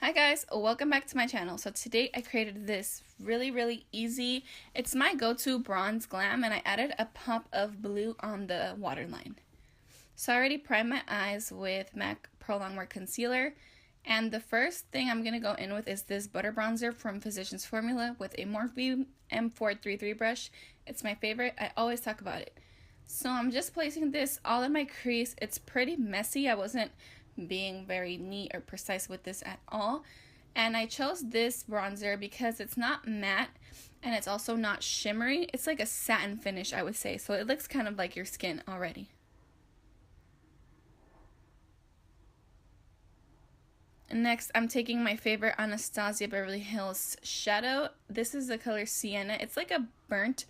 Hi guys, welcome back to my channel. So today I created this really easy, it's my go-to bronze glam, and I added a pop of blue on the waterline. So I already primed my eyes with MAC Pro Longwear Concealer, and the first thing I'm going to go in with is this butter bronzer from Physicians Formula with a Morphe M433 brush. It's my favorite, I always talk about it. So I'm just placing this all in my crease. It's pretty messy, I wasn't being very neat or precise with this at all, and I chose this bronzer because it's not matte and it's also not shimmery. It's like a satin finish, I would say, so it looks kind of like your skin already. And next I'm taking my favorite Anastasia Beverly Hills shadow. This is the color Sienna. It's like a burnt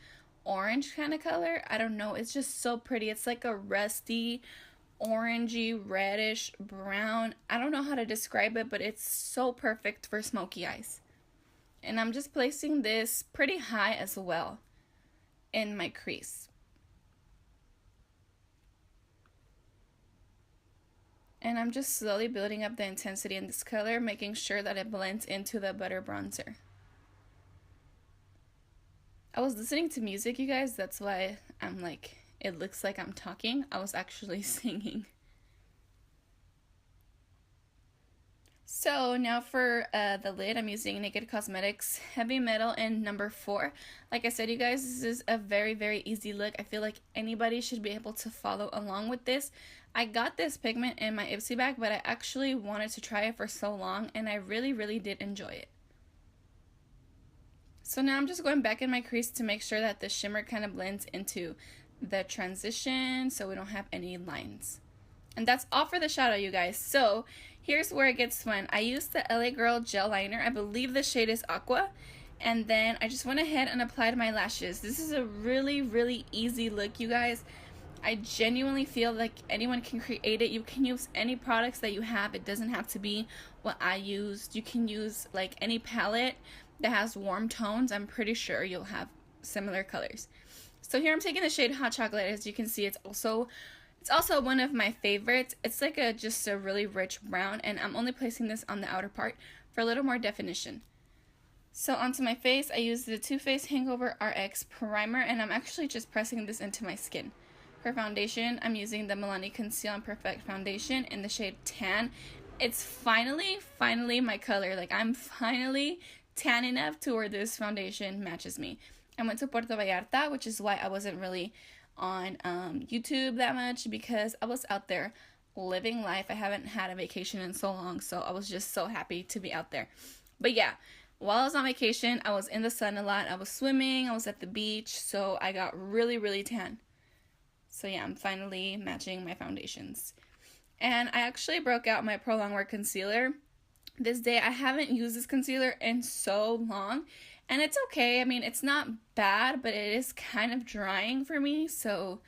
orange kind of color. I don't know, it's just so pretty. It's like a rusty orangey, reddish, brown. I don't know how to describe it, but it's so perfect for smoky eyes. And I'm just placing this pretty high as well in my crease. And I'm just slowly building up the intensity in this color, making sure that it blends into the butter bronzer. I was listening to music, you guys, that's why I'm like, it looks like I'm talking. I was actually singing. So now for the lid, I'm using Naked Cosmetics Heavy Metal in number 4. Like I said, you guys, this is a very easy look. I feel like anybody should be able to follow along with this. I got this pigment in my Ipsy bag, but I actually wanted to try it for so long, and I really did enjoy it. So now I'm just going back in my crease to make sure that the shimmer kind of blends into the transition so we don't have any lines. And that's all for the shadow, you guys. So here's where it gets fun. I used the LA Girl gel liner. I believe the shade is Aqua. And then I just went ahead and applied my lashes. This is a really easy look, you guys. I genuinely feel like anyone can create it. You can use any products that you have. It doesn't have to be what I used. You can use like any palette that has warm tones. I'm pretty sure you'll have similar colors. So here I'm taking the shade Hot Chocolate. As you can see, it's also one of my favorites. It's like just a really rich brown, and I'm only placing this on the outer part for a little more definition. So onto my face, I use the Faced Hangover RX primer, and I'm actually just pressing this into my skin. For foundation, I'm using the Milani Conceal and Perfect Foundation in the shade Tan. It's finally my color. Like, I'm finally tan enough to where this foundation matches me. I went to Puerto Vallarta, which is why I wasn't really on YouTube that much, because I was out there living life. I haven't had a vacation in so long, so I was just so happy to be out there. But yeah, while I was on vacation, I was in the sun a lot. I was swimming, I was at the beach, so I got really tan. So yeah, I'm finally matching my foundations. And I actually broke out my Pro Longwear Concealer this day. I haven't used this concealer in so long, and it's okay. I mean, it's not bad, but it is kind of drying for me, so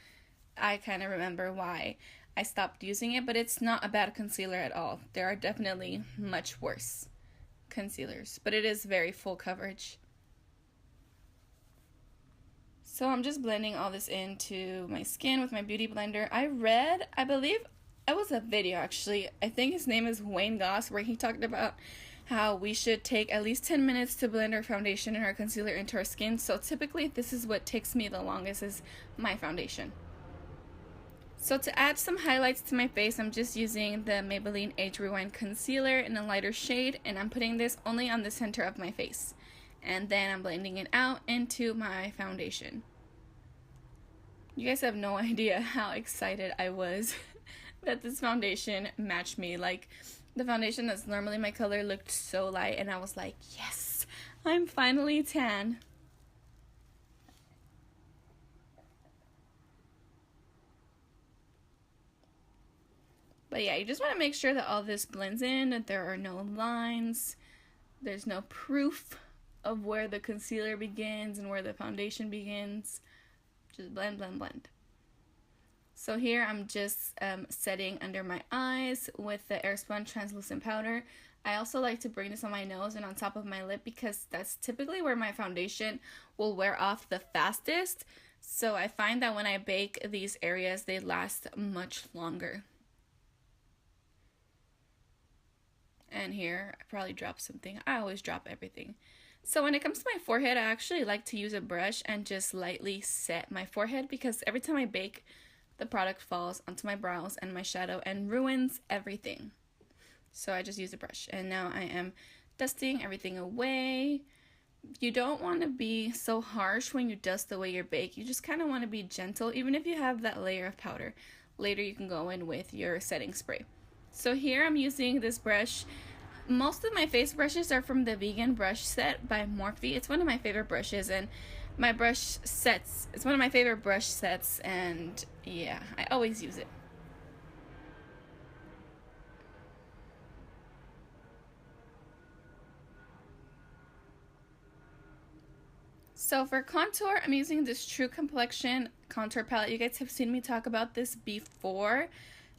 I kind of remember why I stopped using it, but it's not a bad concealer at all. There are definitely much worse concealers, but it is very full coverage. So I'm just blending all this into my skin with my beauty blender. I believe it was a video actually, I think his name is Wayne Goss, where he talked about how we should take at least 10 minutes to blend our foundation and our concealer into our skin. So typically this is what takes me the longest, is my foundation. So to add some highlights to my face, I'm just using the Maybelline Age Rewind Concealer in a lighter shade, and I'm putting this only on the center of my face. And then I'm blending it out into my foundation. You guys have no idea how excited I was that this foundation matched me. Like, the foundation that's normally my color looked so light, and I was like, yes, I'm finally tan. But yeah, you just want to make sure that all this blends in, that there are no lines, there's no proof of where the concealer begins and where the foundation begins. Just blend. So here I'm just setting under my eyes with the Airspun translucent powder. I also like to bring this on my nose and on top of my lip, because that's typically where my foundation will wear off the fastest. So I find that when I bake these areas, they last much longer. And here, I probably dropped something. I always drop everything. So when it comes to my forehead, I actually like to use a brush and just lightly set my forehead, because every time I bake, the product falls onto my brows and my shadow and ruins everything. So I just use a brush. And now I am dusting everything away. You don't want to be so harsh when you dust away your bake. You just kind of want to be gentle, even if you have that layer of powder. Later you can go in with your setting spray. So here I'm using this brush. Most of my face brushes are from the Vegan Brush Set by Morphe. It's one of my favorite brushes, and my brush sets, it's one of my favorite brush sets, and yeah, I always use it. So for contour, I'm using this True Complexion Contour palette. You guys have seen me talk about this before.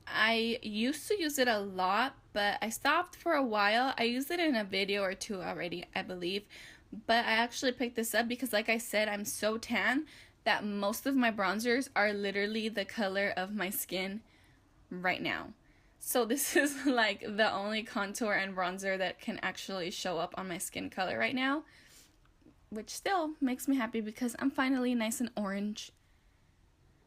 I used to use it a lot, but I stopped for a while. I used it in a video or two already, I believe. But I actually picked this up because, like I said, I'm so tan that most of my bronzers are literally the color of my skin right now. So this is like the only contour and bronzer that can actually show up on my skin color right now, which still makes me happy because I'm finally nice and orange.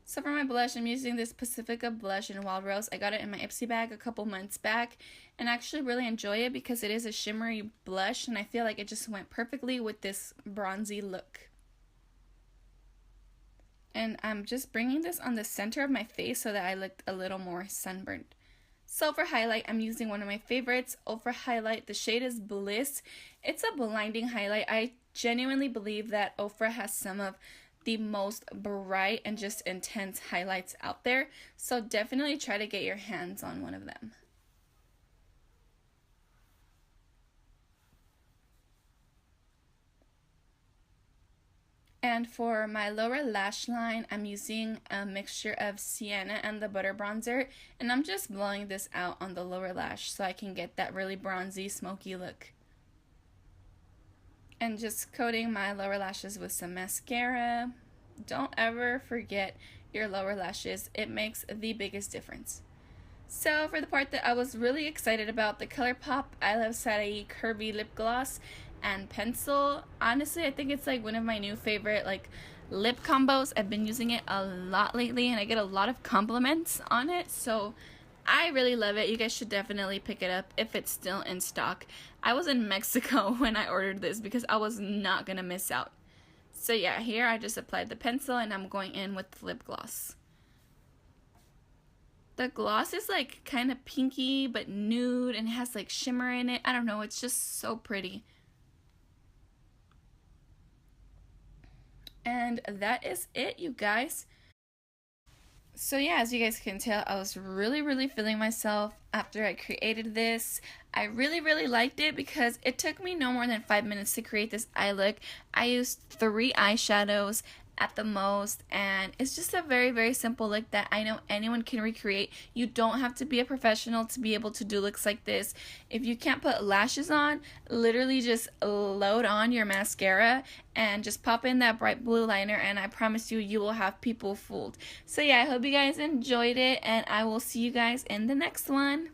So for my blush, I'm using this Pacifica blush in Wildrose. I got it in my Ipsy bag a couple months back, and I actually really enjoy it because it is a shimmery blush, and I feel like it just went perfectly with this bronzy look. And I'm just bringing this on the center of my face so that I look a little more sunburned. So for highlight, I'm using one of my favorites, OFRA highlight. The shade is Bliss. It's a blinding highlight. I genuinely believe that OFRA has some of the most bright and just intense highlights out there. So definitely try to get your hands on one of them. And for my lower lash line, I'm using a mixture of Sienna and the Butter Bronzer. And I'm just blowing this out on the lower lash so I can get that really bronzy, smoky look. And just coating my lower lashes with some mascara. Don't ever forget your lower lashes. It makes the biggest difference. So for the part that I was really excited about, the ColourPop I Love Sarai Curvy Lip Gloss and Pencil. Honestly, I think it's like one of my new favorite like lip combos. I've been using it a lot lately and I get a lot of compliments on it. So I really love it. You guys should definitely pick it up if it's still in stock. I was in Mexico when I ordered this because I was not gonna miss out. So yeah, here I just applied the pencil and I'm going in with the lip gloss. The gloss is like kind of pinky but nude and has like shimmer in it. I don't know, it's just so pretty. And that is it, you guys. So yeah, as you guys can tell, I was really feeling myself after I created this. I really liked it because it took me no more than 5 minutes to create this eye look. I used 3 eyeshadows at the most, and it's just a very simple look that I know anyone can recreate. You don't have to be a professional to be able to do looks like this. If you can't put lashes on, literally just load on your mascara and just pop in that bright blue liner, and I promise you, you will have people fooled. So yeah, I hope you guys enjoyed it, and I will see you guys in the next one.